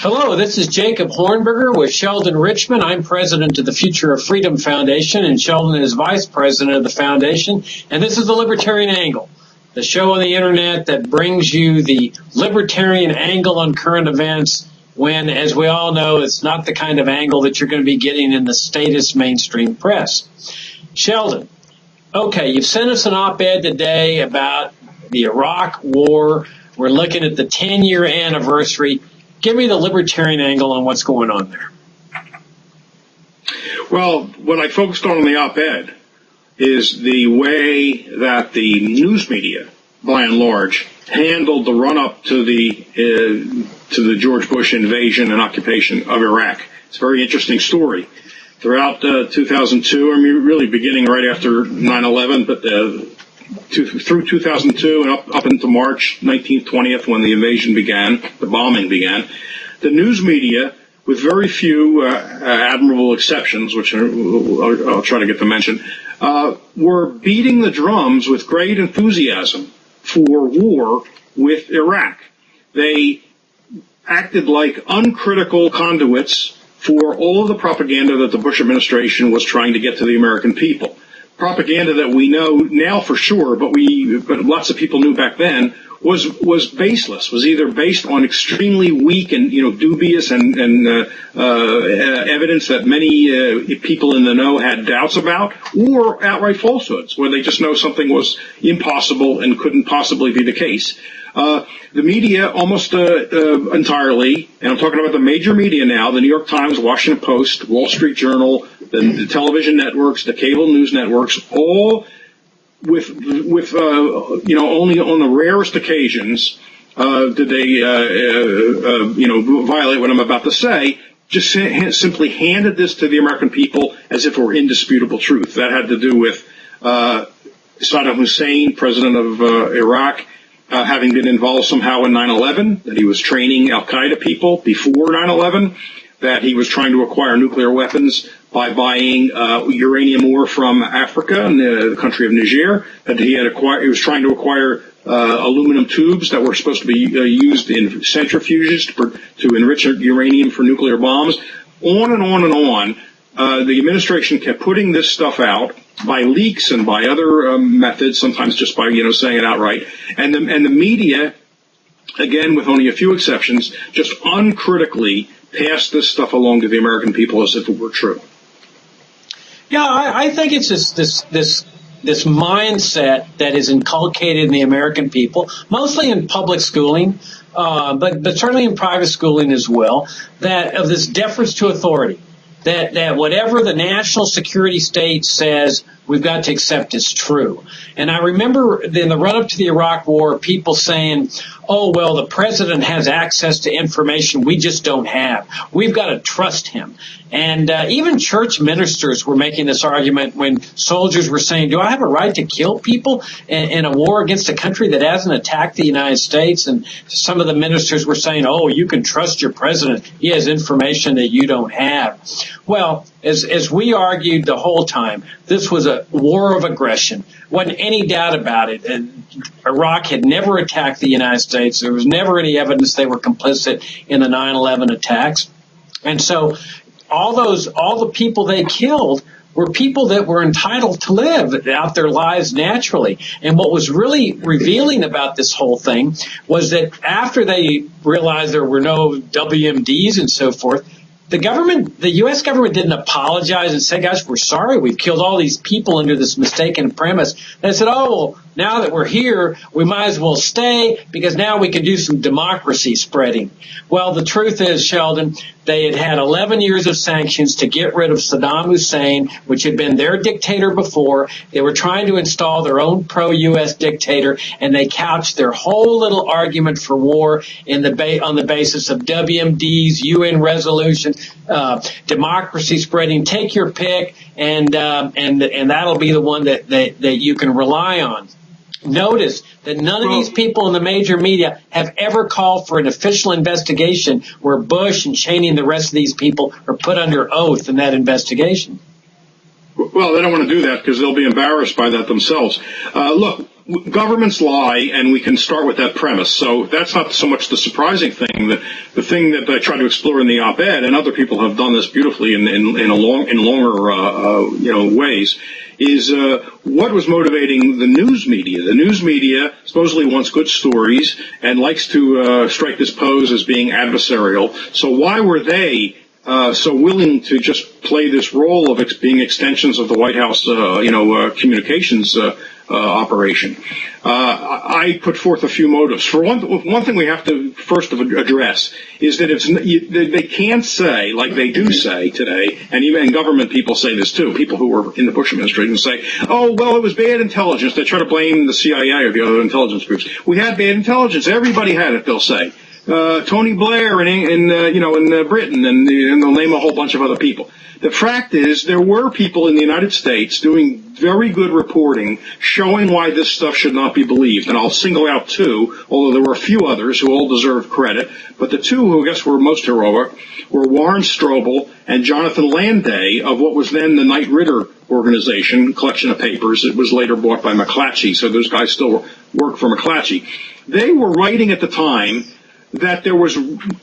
Hello, this is Jacob Hornberger with Sheldon Richman. I'm president of the Future of Freedom Foundation, and Sheldon is vice president of the foundation. And this is the Libertarian Angle, the show on the internet that brings you the libertarian angle on current events when, as we all know, it's not the kind of angle that you're going to be getting in the statist mainstream press. Sheldon, okay, you've sent us an op-ed today about the Iraq War. We're looking at the 10-year anniversary. Give me the libertarian angle on what's going on there. Well, what I focused on in the op-ed is the way that the news media, by and large, handled the run-up to the George Bush invasion and occupation of Iraq. It's a very interesting story. Throughout 2002, I mean, really beginning right after 9/11, but through 2002 and up into March 19th, 20th, when the invasion began, the bombing began, the news media, with very few admirable exceptions, which I'll try to get to mention, were beating the drums with great enthusiasm for war with Iraq. They acted like uncritical conduits for all of the propaganda that the Bush administration was trying to get to the American people. Propaganda that we know now for sure, but lots of people knew back then, was baseless, was either based on extremely weak and dubious and evidence that many people in the know had doubts about, or outright falsehoods where they just know something was impossible and couldn't possibly be the case. The media almost entirely, and I'm talking about the major media now, the New York Times, Washington Post, Wall Street Journal, the television networks, the cable news networks, all with only on the rarest occasions did they violate what I'm about to say. Just simply handed this to the American people as if it were indisputable truth. That had to do with Saddam Hussein, president of Iraq, having been involved somehow in 9/11, that he was training al-Qaeda people before 9/11, that he was trying to acquire nuclear weapons by buying uranium ore from Africa and the country of Niger, that he was trying to acquire aluminum tubes that were supposed to be used in centrifuges to enrich uranium for nuclear bombs. On and on and on. The administration kept putting this stuff out by leaks and by other methods, sometimes just by saying it outright. And the media, again with only a few exceptions, just uncritically passed this stuff along to the American people as if it were true. Yeah, I think it's just this mindset that is inculcated in the American people, mostly in public schooling, but certainly in private schooling as well, that of this deference to authority. That whatever the national security state says, we've got to accept as true. And I remember in the run-up to the Iraq War, people saying, oh, well, the president has access to information we just don't have. We've got to trust him. And even church ministers were making this argument when soldiers were saying, do I have a right to kill people in a war against a country that hasn't attacked the United States? And some of the ministers were saying, oh, you can trust your president. He has information that you don't have. Well, as we argued the whole time, this was a war of aggression. Wasn't any doubt about it. And Iraq had never attacked the United States. There was never any evidence they were complicit in the 9/11 attacks. And so all the people they killed were people that were entitled to live out their lives naturally. And what was really revealing about this whole thing was that after they realized there were no WMDs and so forth, the U.S. government didn't apologize and say, guys, we're sorry, we've killed all these people under this mistaken premise. They said, oh, well, now that we're here, we might as well stay because now we can do some democracy spreading. Well, the truth is, Sheldon, they had 11 years of sanctions to get rid of Saddam Hussein, which had been their dictator before. They were trying to install their own pro-U.S. dictator, and they couched their whole little argument for war on the basis of WMDs, UN resolutions, democracy spreading. Take your pick, and that'll be the one that you can rely on. Notice that none of these people in the major media have ever called for an official investigation where Bush and Cheney and the rest of these people are put under oath in that investigation. Well, they don't want to do that because they'll be embarrassed by that themselves. Look, governments lie, and we can start with that premise. So that's not so much the surprising thing. The thing that I try to explore in the op-ed, and other people have done this beautifully in longer ways, is what was motivating the news media. The news media supposedly wants good stories and likes to strike this pose as being adversarial. So why were they so willing to just play this role of being extensions of the White House, communications operation? I put forth a few motives. For one thing we have to first address is that they can't say, like they do say today, and even government people say this too, people who were in the Bush administration say, oh, well, it was bad intelligence. They try to blame the CIA or the other intelligence groups. We had bad intelligence. Everybody had it, they'll say. Tony Blair in Britain, and they'll name a whole bunch of other people. The fact is, there were people in the United States doing very good reporting, showing why this stuff should not be believed. And I'll single out two, although there were a few others who all deserve credit. But the two who I guess were most heroic were Warren Strobel and Jonathan Landay of what was then the Knight Ridder organization, collection of papers. It was later bought by McClatchy, so those guys still work for McClatchy. They were writing at the time that there was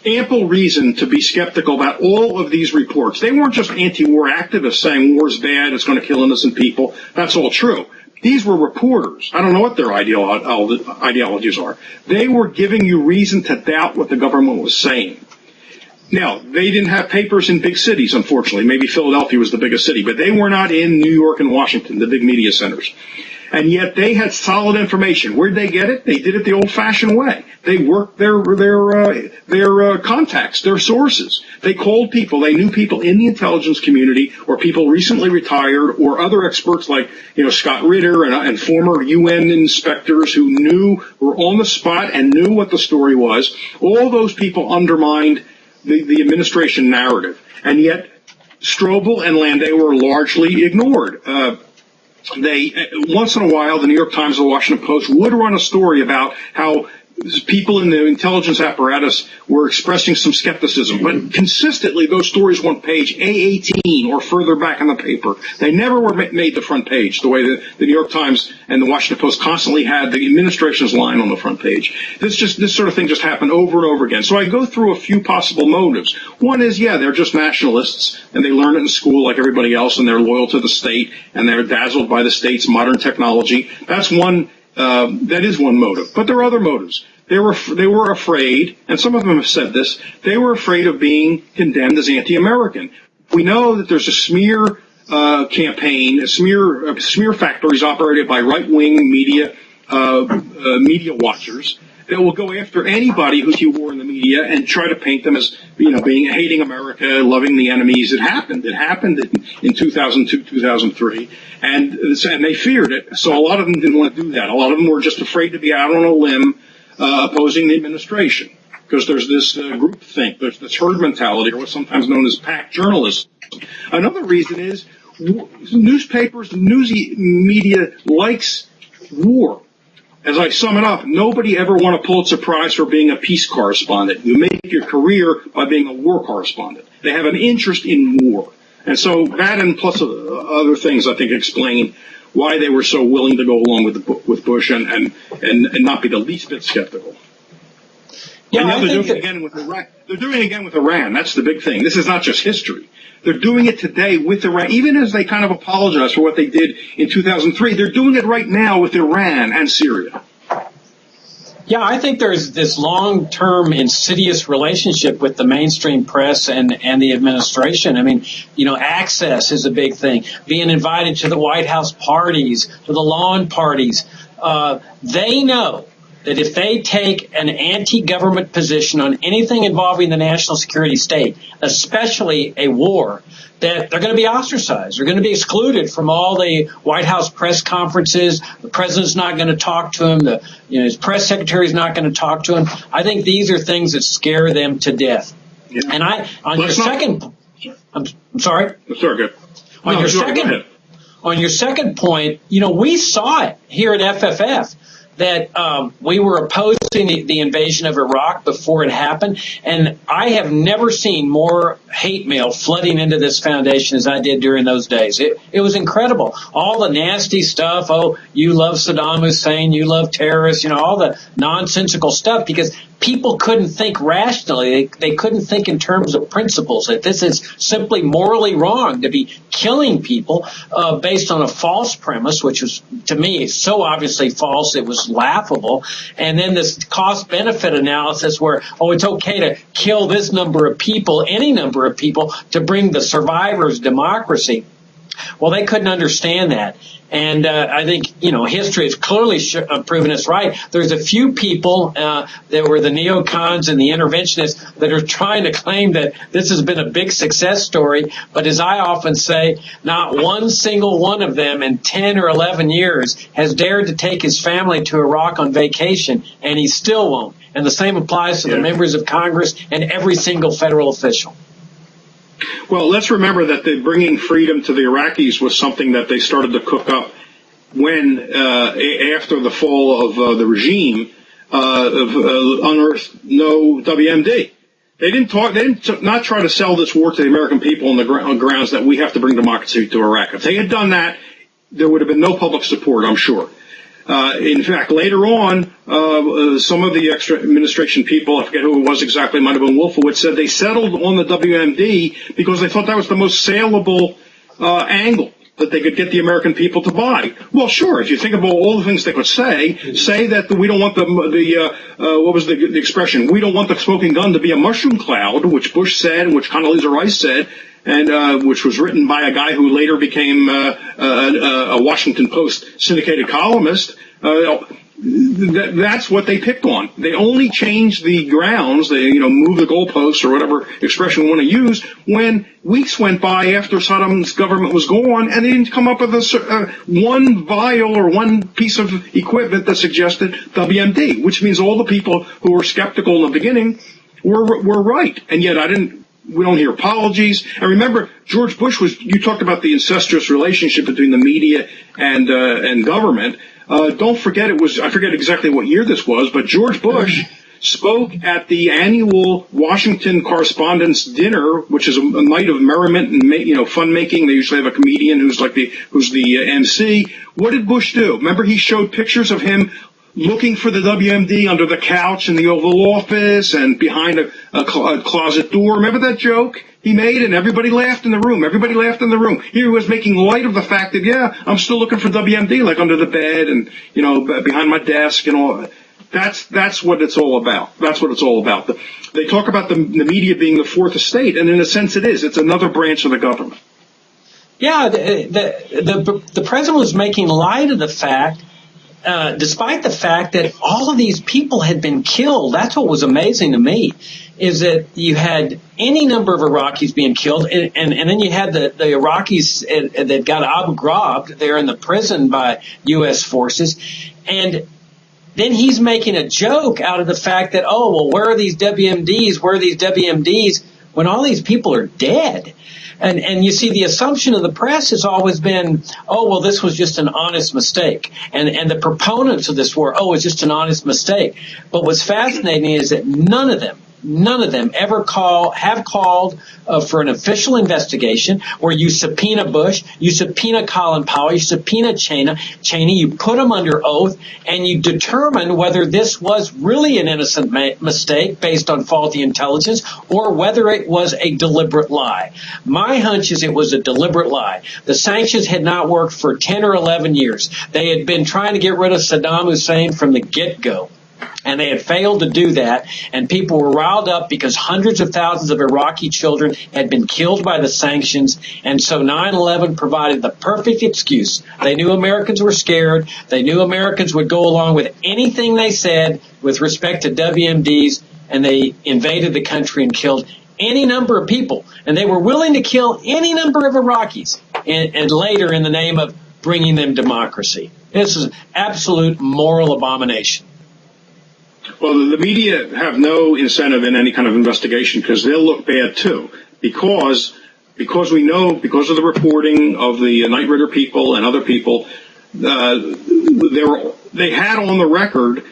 ample reason to be skeptical about all of these reports. They weren't just anti-war activists saying war's bad, it's going to kill innocent people. That's all true. These were reporters. I don't know what their ideologies are. They were giving you reason to doubt what the government was saying. Now, they didn't have papers in big cities, unfortunately. Maybe Philadelphia was the biggest city, but they were not in New York and Washington, the big media centers. And yet they had solid information. Where'd they get it? They did it the old-fashioned way. They worked their contacts, their sources. They called people. They knew people in the intelligence community, or people recently retired, or other experts like Scott Ritter and former UN inspectors who were on the spot and knew what the story was. All those people undermined the administration narrative, and yet Strobel and Landay were largely ignored. They once in a while, the New York Times or the Washington Post would run a story about how people in the intelligence apparatus were expressing some skepticism, but consistently those stories went page A18 or further back in the paper. They never were made the front page, the way that the New York Times and the Washington Post constantly had the administration's line on the front page. This sort of thing just happened over and over again. So I go through a few possible motives. One is, they're just nationalists, and they learn it in school like everybody else, and they're loyal to the state, and they're dazzled by the state's modern technology. That's one. That is one motive. But there are other motives. They were afraid, and some of them have said this, they were afraid of being condemned as anti-American. We know that there's a smear campaign, smear factories operated by right-wing media watchers that will go after anybody who's war in the media and try to paint them as hating America, loving the enemies. It happened in 2002, 2003, and they feared it. So a lot of them didn't want to do that. A lot of them were just afraid to be out on a limb opposing the administration, because there's this groupthink, there's this herd mentality, or what's sometimes known as pack journalism. Another reason is newspapers, news media likes war. As I sum it up, nobody ever won a Pulitzer Prize for being a peace correspondent. You make your career by being a war correspondent. They have an interest in war. And so that, and plus other things, I think explain why they were so willing to go along with Bush and not be the least bit skeptical. Yeah, and now they're doing it again with Iran. They're doing it again with Iran. That's the big thing. This is not just history. They're doing it today with Iran. Even as they kind of apologize for what they did in 2003, they're doing it right now with Iran and Syria. Yeah, I think there's this long-term insidious relationship with the mainstream press and the administration. I mean, access is a big thing. Being invited to the White House parties, to the lawn parties. They know that if they take an anti-government position on anything involving the national security state, especially a war, that they're going to be ostracized. They're going to be excluded from all the White House press conferences. The president's not going to talk to him. His press secretary is not going to talk to him. I think these are things that scare them to death. Yeah. And I'm sorry. Sorry, good. On your second point, we saw it here at FFF. that we were opposing the invasion of Iraq before it happened, and I have never seen more hate mail flooding into this foundation as I did during those days. It was incredible. All the nasty stuff. Oh, you love Saddam Hussein, you love terrorists, all the nonsensical stuff, because people couldn't think rationally. They couldn't think in terms of principles, that this is simply morally wrong to be killing people based on a false premise, which was, to me, so obviously false it was laughable. And then this cost-benefit analysis where, it's okay to kill this number of people, any number of people, to bring the survivors democracy. Well, they couldn't understand that. And I think, history has clearly proven us right. There's a few people that were the neocons and the interventionists that are trying to claim that this has been a big success story. But as I often say, not one single one of them in 10 or 11 years has dared to take his family to Iraq on vacation, and he still won't. And the same applies to the members of Congress and every single federal official. Well, let's remember that the bringing freedom to the Iraqis was something that they started to cook up when, after the fall of the regime, unearthed no WMD. They didn't not try to sell this war to the American people on the grounds that we have to bring democracy to Iraq. If they had done that, there would have been no public support, I'm sure. In fact, later on, some of the extra administration people, I forget who it was exactly, might have been Wolfowitz, said they settled on the WMD because they thought that was the most saleable angle that they could get the American people to buy. Well, sure, if you think about all the things they could say that we don't want what was the expression? We don't want the smoking gun to be a mushroom cloud, which Bush said, and which Condoleezza Rice said, and which was written by a guy who later became a Washington Post syndicated columnist. That's what they picked on. They only changed the grounds, they moved the goalposts or whatever expression we want to use, when weeks went by after Saddam's government was gone, and they didn't come up with one vial or one piece of equipment that suggested WMD, which means all the people who were skeptical in the beginning were right. And yet we don't hear apologies. And remember, George Bush you talked about the incestuous relationship between the media and government. Don't forget I forget exactly what year this was, but George Bush spoke at the annual Washington Correspondents' Dinner, which is a night of merriment and fun making. They usually have a comedian who's the MC. What did Bush do? Remember, he showed pictures of him looking for the WMD under the couch in the Oval Office and behind a closet door. Remember that joke he made? And everybody laughed in the room. He was making light of the fact that, I'm still looking for WMD, like under the bed and, behind my desk and all. That's what it's all about. They talk about the media being the fourth estate, and in a sense it is. It's another branch of the government. Yeah, the president was making light of the fact, despite the fact that all of these people had been killed. That's what was amazing to me, is that you had any number of Iraqis being killed, and then you had the Iraqis that got Abu Ghraib there in the prison by U.S. forces, and then he's making a joke out of the fact that, where are these WMDs? Where are these WMDs when all these people are dead? And you see, the assumption of the press has always been, this was just an honest mistake. And the proponents of this war, it's just an honest mistake. But what's fascinating is that none of them ever have called for an official investigation where you subpoena Bush, you subpoena Colin Powell, you subpoena Cheney, you put them under oath, and you determine whether this was really an innocent mistake based on faulty intelligence or whether it was a deliberate lie. My hunch is it was a deliberate lie. The sanctions had not worked for 10 or 11 years. They had been trying to get rid of Saddam Hussein from the get-go. And they had failed to do that, and people were riled up because hundreds of thousands of Iraqi children had been killed by the sanctions, and so 9/11 provided the perfect excuse. They knew Americans were scared. They knew Americans would go along with anything they said with respect to WMDs, and they invaded the country and killed any number of people. And they were willing to kill any number of Iraqis, and later in the name of bringing them democracy. This is absolute moral abomination. Well, the media have no incentive in any kind of investigation because they'll look bad too. Because we know, because of the reporting of the Knight Ridder people and other people, they had on the record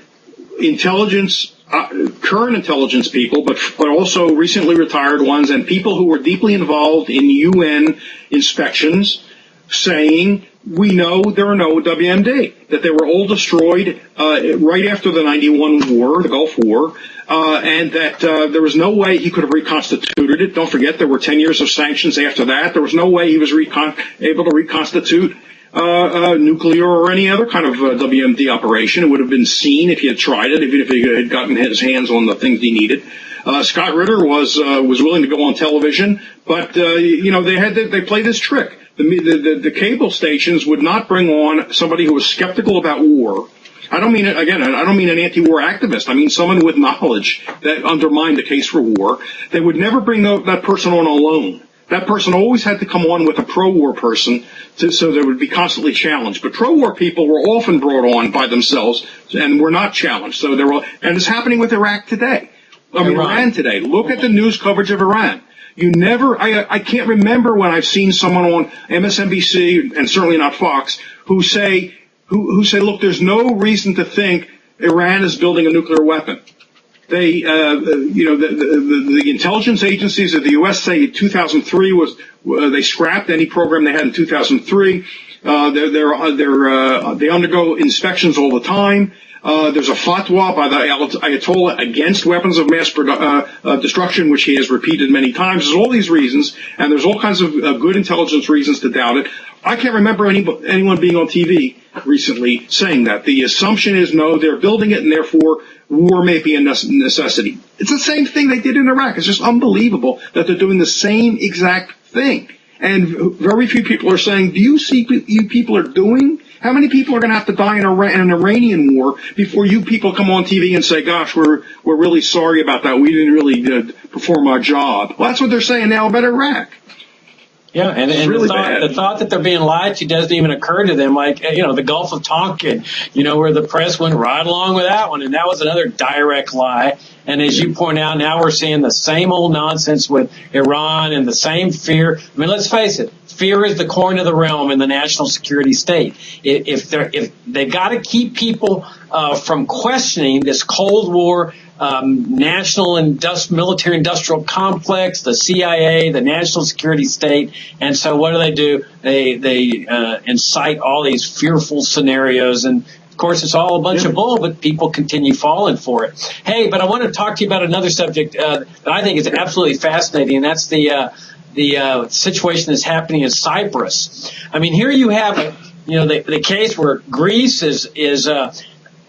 intelligence, current intelligence people, but also recently retired ones and people who were deeply involved in UN inspections, saying, we know there are no WMD, that they were all destroyed right after the 91 war, the Gulf War, and that there was no way he could have reconstituted it. Don't forget, there were 10 years of sanctions after that. There was no way he was able to reconstitute nuclear or any other kind of WMD operation. It would have been seen if he had tried it, even if he had gotten his hands on the things he needed. Scott Ritter was willing to go on television, but they played this trick. The cable stations would not bring on somebody who was skeptical about war. I don't mean an anti-war activist. I mean someone with knowledge that undermined the case for war. They would never bring that person on alone. That person always had to come on with a pro-war person so they would be constantly challenged. But pro-war people were often brought on by themselves and were not challenged. So and it's happening with Iraq today. Iran today. Look at the news coverage of Iran. I can't remember when I've seen someone on MSNBC, and certainly not Fox, who say, look, there's no reason to think Iran is building a nuclear weapon. They, the intelligence agencies of the U.S. say 2003 they scrapped any program they had in 2003. They undergo inspections all the time. There's a fatwa by the Ayatollah against weapons of mass destruction, which he has repeated many times. There's all these reasons, and there's all kinds of good intelligence reasons to doubt it. I can't remember anyone being on TV recently saying that. The assumption is, no, they're building it, and therefore war may be a necessity. It's the same thing they did in Iraq. It's just unbelievable that they're doing the same exact thing. And very few people are saying, do you see what you people are doing? How many people are going to have to die in an Iranian war before you people come on TV and say, gosh, we're really sorry about that. We didn't really perform our job. Well, that's what they're saying now about Iraq. Yeah, and really the thought that they're being lied to doesn't even occur to them, like, the Gulf of Tonkin, where the press went right along with that one, and that was another direct lie. And as you point out, now we're seeing the same old nonsense with Iran and the same fear. I mean, let's face it, fear is the coin of the realm in the national security state. If they've got to keep people from questioning this Cold War national military industrial complex, the CIA, the national security state, and so what do? They incite all these fearful scenarios, and of course it's all a bunch of bull, but people continue falling for it. Hey, but I want to talk to you about another subject that I think is absolutely fascinating, and that's the situation that's happening in Cyprus. I mean, here you have the case where Greece is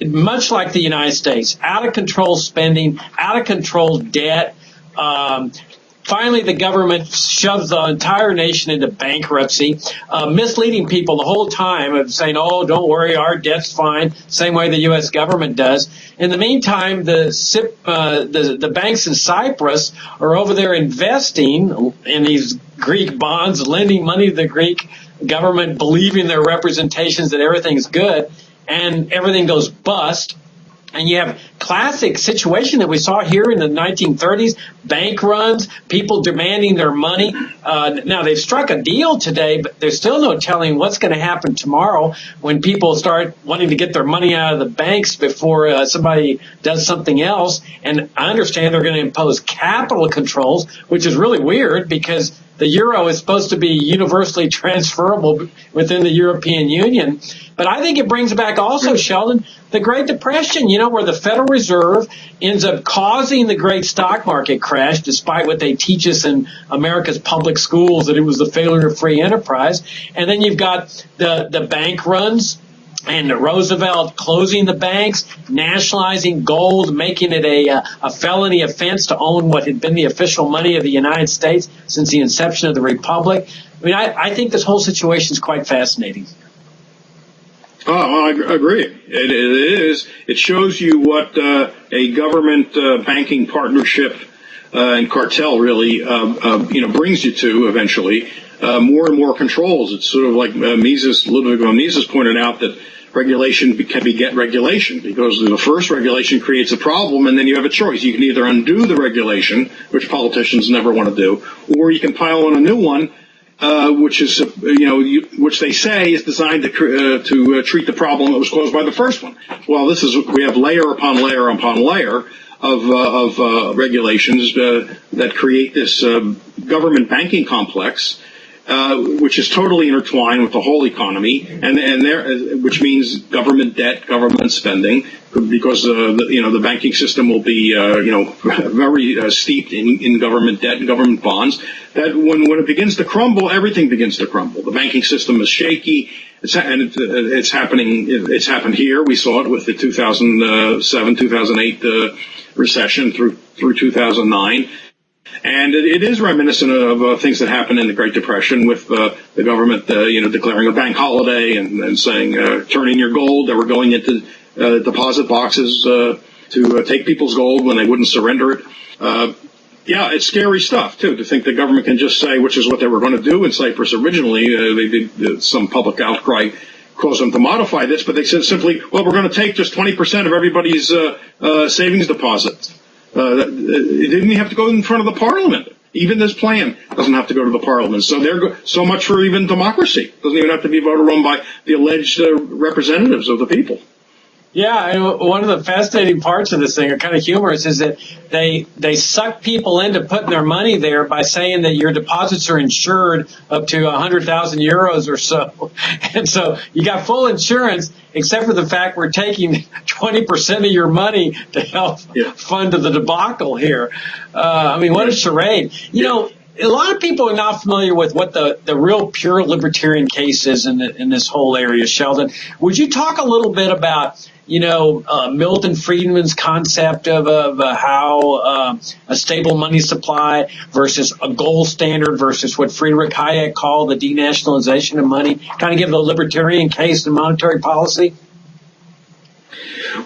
much like the United States, out of control spending, out of control debt. Finally, the government shoves the entire nation into bankruptcy, misleading people the whole time of saying, oh, don't worry, our debt's fine, same way the U.S. government does. In the meantime, the banks in Cyprus are over there investing in these Greek bonds, lending money to the Greek government, believing their representations that everything's good, and everything goes bust. And you have classic situation that we saw here in the 1930s, bank runs, people demanding their money. Now, they've struck a deal today, but there's still no telling what's going to happen tomorrow when people start wanting to get their money out of the banks before somebody does something else. And I understand they're going to impose capital controls, which is really weird because the euro is supposed to be universally transferable within the European Union. But I think it brings back also, Sheldon, the Great Depression, where the Federal Reserve ends up causing the great stock market crash, despite what they teach us in America's public schools, that it was the failure of free enterprise. And then you've got the bank runs, and Roosevelt closing the banks, nationalizing gold, making it a felony offense to own what had been the official money of the United States since the inception of the Republic. I mean, I think this whole situation is quite fascinating. Oh, I agree. It is. It shows you what a government banking partnership and cartel really, brings you to eventually. More and more controls. It's sort of like Ludwig von Mises pointed out that regulation can beget regulation, because the first regulation creates a problem, and then you have a choice. You can either undo the regulation, which politicians never want to do, or you can pile on a new one which is which they say is designed to treat the problem that was caused by the first one. Well, we have layer upon layer upon layer of regulations that create this government banking complex, which is totally intertwined with the whole economy, which means government debt, government spending, because the banking system will be very steeped in government debt and government bonds. That when it begins to crumble, everything begins to crumble. The banking system is shaky. It's happening. It's happened here. We saw it with the 2007, 2008 recession through 2009. And it is reminiscent of things that happened in the Great Depression with the government, declaring a bank holiday and saying, turn in your gold. They were going into deposit boxes to take people's gold when they wouldn't surrender it. Yeah, it's scary stuff, too, to think the government can just say, which is what they were going to do in Cyprus originally. They did some public outcry caused them to modify this, but they said simply, well, we're going to take just 20% of everybody's savings deposits. It didn't even have to go in front of the parliament. Even this plan doesn't have to go to the parliament. So so much for even democracy. Doesn't even have to be voted on by the alleged representatives of the people. Yeah, and one of the fascinating parts of this thing, or kind of humorous, is that they suck people into putting their money there by saying that your deposits are insured up to 100,000 euros or so. And so you got full insurance, except for the fact we're taking 20% of your money to help fund the debacle here. What a charade. A lot of people are not familiar with what the real pure libertarian case is in this whole area, Sheldon. Would you talk a little bit about, Milton Friedman's concept of how a stable money supply versus a gold standard versus what Friedrich Hayek called the denationalization of money? Kind of give the libertarian case in monetary policy?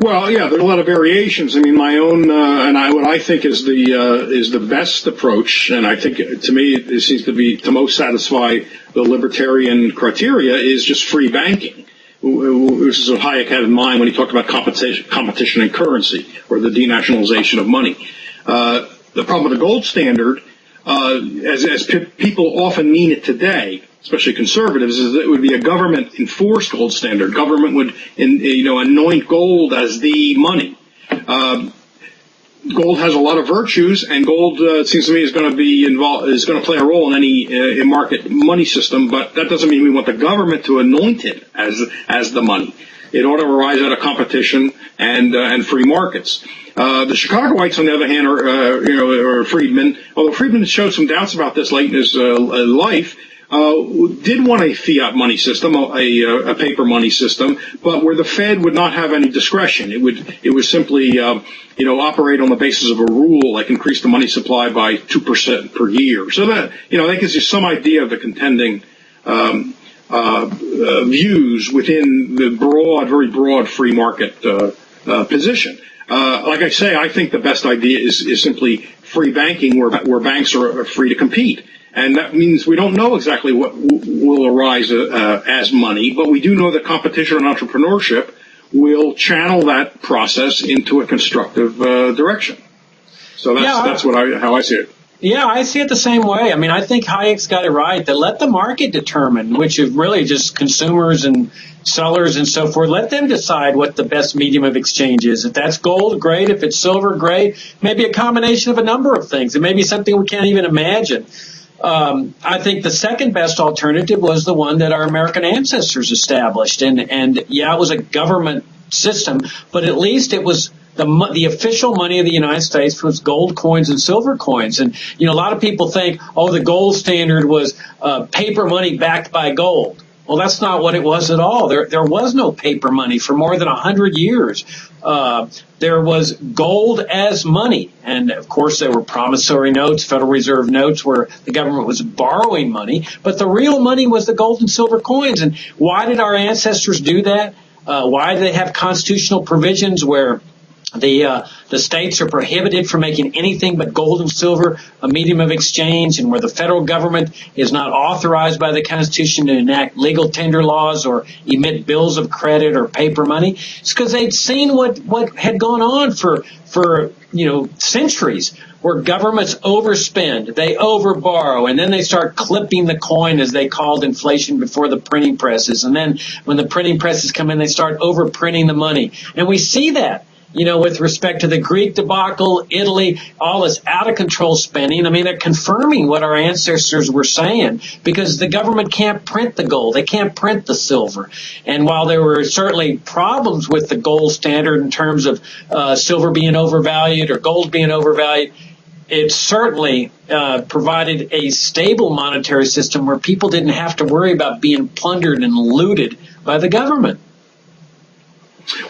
Well, yeah, there are a lot of variations. My own what I think is the best approach, and I think to me it seems to be to most satisfy the libertarian criteria, is just free banking, which is what Hayek had in mind when he talked about competition in currency or the denationalization of money. The problem with the gold standard, as people often mean it today, especially conservatives, is that it would be a government-enforced gold standard. Government would, anoint gold as the money. Gold has a lot of virtues, and gold, it seems to me, is going to play a role in any market money system. But that doesn't mean we want the government to anoint it as the money. It ought to arise out of competition and free markets. The Chicagoites, on the other hand, or Friedman, although Friedman showed some doubts about this late in his life, did want a fiat money system, a paper money system, but where the Fed would not have any discretion. It would simply, operate on the basis of a rule, like increase the money supply by 2% per year. So that gives you some idea of the contending views within the very broad free market position. Like I say, I think the best idea is simply free banking, where banks are free to compete. And that means we don't know exactly what will arise as money, but we do know that competition and entrepreneurship will channel that process into a constructive direction. So that's how I see it. Yeah, I see it the same way. I think Hayek's got it right, that let the market determine, which is really just consumers and sellers and so forth. Let them decide what the best medium of exchange is. If that's gold, great. If it's silver, great. Maybe a combination of a number of things. It may be something we can't even imagine. I think the second best alternative was the one that our American ancestors established. And yeah, it was a government system, but at least it was the official money of the United States was gold coins and silver coins. And, a lot of people think, the gold standard was paper money backed by gold. Well, that's not what it was at all. There was no paper money for more than 100 years. There was gold as money. And, of course, there were promissory notes, Federal Reserve notes, where the government was borrowing money. But the real money was the gold and silver coins. And why did our ancestors do that? Why did they have constitutional provisions where the states are prohibited from making anything but gold and silver a medium of exchange, and where the federal government is not authorized by the Constitution to enact legal tender laws or emit bills of credit or paper money? It's because they'd seen what had gone on for centuries where governments overspend, they overborrow, and then they start clipping the coin, as they called inflation before the printing presses. And then when the printing presses come in, they start overprinting the money. And we see that, with respect to the Greek debacle, Italy, all this out of control spending. I mean, they're confirming what our ancestors were saying, because the government can't print the gold. They can't print the silver. And while there were certainly problems with the gold standard in terms of silver being overvalued or gold being overvalued, it certainly provided a stable monetary system where people didn't have to worry about being plundered and looted by the government.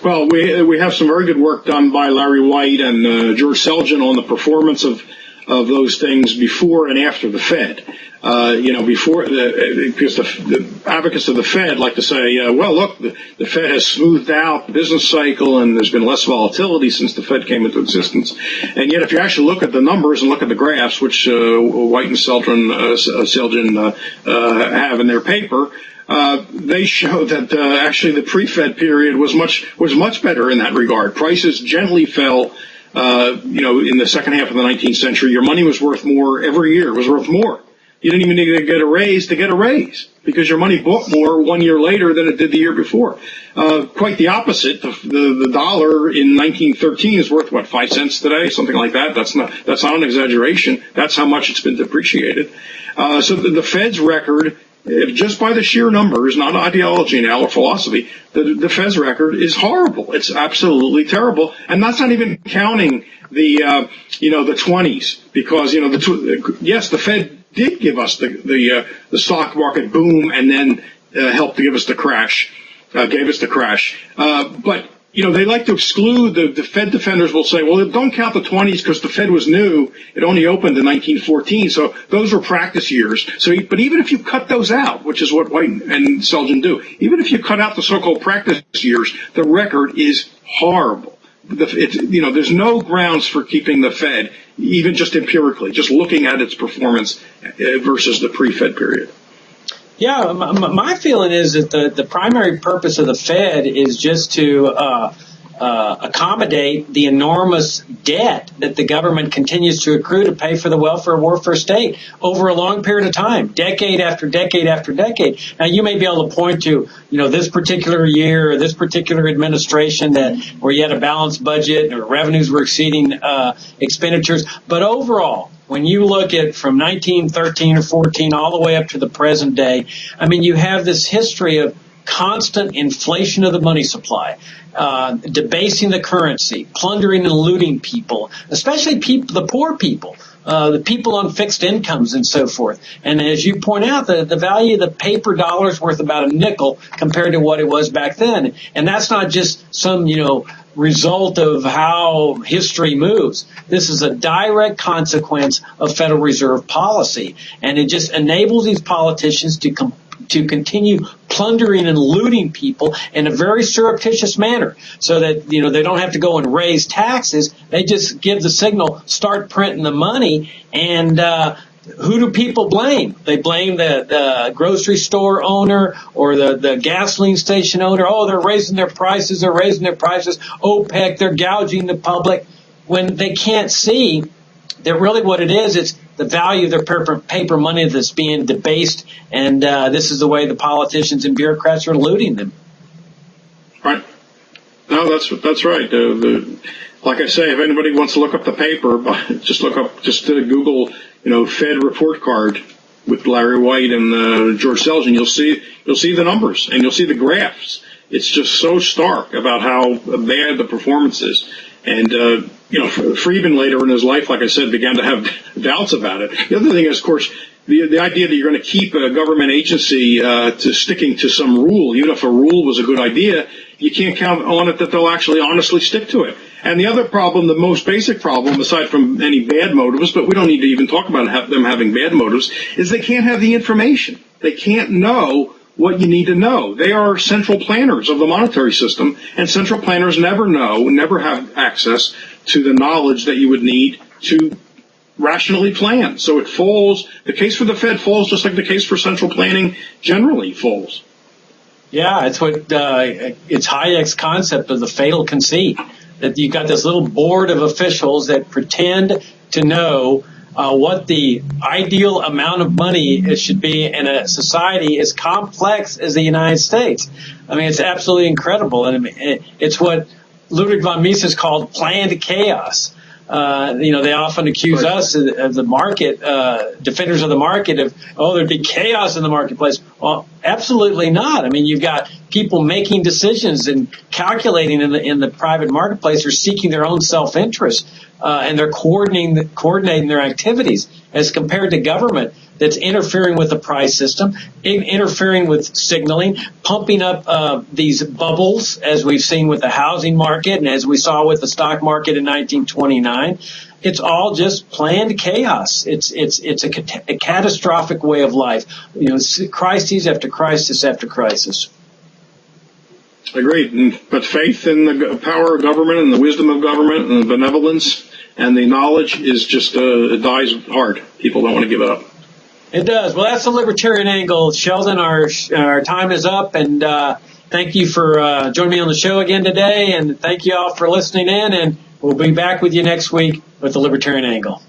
Well, we have some very good work done by Larry White and George Selgin on the performance of those things before and after the Fed. Because the advocates of the Fed like to say, well, look, the Fed has smoothed out the business cycle and there's been less volatility since the Fed came into existence. And yet, if you actually look at the numbers and look at the graphs, which White and Selgin have in their paper, they show that actually the pre-Fed period was much better in that regard. Prices gently fell. In the second half of the 19th century, your money was worth more every year. It was worth more. You didn't even need to get a raise because your money bought more 1 year later than it did the year before. Quite the opposite. The dollar in 1913 is worth 5 cents today, something like that. That's not an exaggeration. That's how much it's been depreciated. So the Fed's record, just by the sheer numbers, not ideology now or philosophy, the Fed's record is horrible. It's absolutely terrible, and that's not even counting the 20s, because yes, the Fed did give us the stock market boom and then helped to give us the crash, but they like to exclude the Fed defenders will say, well, don't count the 20s because the Fed was new. It only opened in 1914. So those were practice years. But even if you cut those out, which is what White and Selgin do, even if you cut out the so-called practice years, the record is horrible. There's no grounds for keeping the Fed, even just empirically, just looking at its performance versus the pre-Fed period. Yeah, my feeling is that the primary purpose of the Fed is just to accommodate the enormous debt that the government continues to accrue to pay for the welfare warfare state over a long period of time, decade after decade after decade. Now, you may be able to point to, this particular year or this particular administration where you had a balanced budget or revenues were exceeding expenditures, but overall, when you look at from 1913 or 14 all the way up to the present day, I mean, you have this history of constant inflation of the money supply, debasing the currency, plundering and looting people, especially the poor people, the people on fixed incomes and so forth. And as you point out, the value of the paper dollar is worth about a nickel compared to what it was back then. And that's not just some, result of how history moves. This is a direct consequence of Federal Reserve policy, and it just enables these politicians to continue plundering and looting people in a very surreptitious manner, so that they don't have to go and raise taxes. They just give the signal, start printing the money, and who do people blame? They blame the grocery store owner or the gasoline station owner. Oh, they're raising their prices. OPEC, they're gouging the public, when they can't see that really what it is, it's the value of their paper money that's being debased, and this is the way the politicians and bureaucrats are looting them. Right. No, that's right. Like I say, if anybody wants to look up the paper, just Google, Fed report card with Larry White and George Selgin. You'll see the numbers and you'll see the graphs. It's just so stark about how bad the performance is. And Friedman later in his life, like I said, began to have doubts about it. The other thing is, of course, the idea that you're going to keep a government agency to sticking to some rule, even if a rule was a good idea, you can't count on it that they'll actually honestly stick to it. And the other problem, the most basic problem, aside from any bad motives, but we don't need to even talk about them having bad motives, is they can't have the information. They can't know what you need to know. They are central planners of the monetary system, and central planners never have access to the knowledge that you would need to rationally plan. So it falls, the case for the Fed falls just like the case for central planning generally falls. Yeah, it's Hayek's concept of the fatal conceit. that you've got this little board of officials that pretend to know what the ideal amount of money it should be in a society as complex as the United States. I mean, it's absolutely incredible. And I mean, it's what Ludwig von Mises called planned chaos. They often accuse us of the market, defenders of the market, of, there'd be chaos in the marketplace. Well, absolutely not. I mean, you've got people making decisions and calculating in the private marketplace. They're seeking their own self-interest, and they're coordinating their activities as compared to government that's interfering with the price system, interfering with signaling, pumping up these bubbles, as we've seen with the housing market and as we saw with the stock market in 1929. It's all just planned chaos. It's a catastrophic way of life. Crises after crisis after crisis. Agreed. But faith in the power of government and the wisdom of government and the benevolence and the knowledge is just it dies hard. People don't want to give it up. It does. Well, that's the Libertarian Angle. Sheldon, our time is up, and thank you for joining me on the show again today, and thank you all for listening in, and we'll be back with you next week with the Libertarian Angle.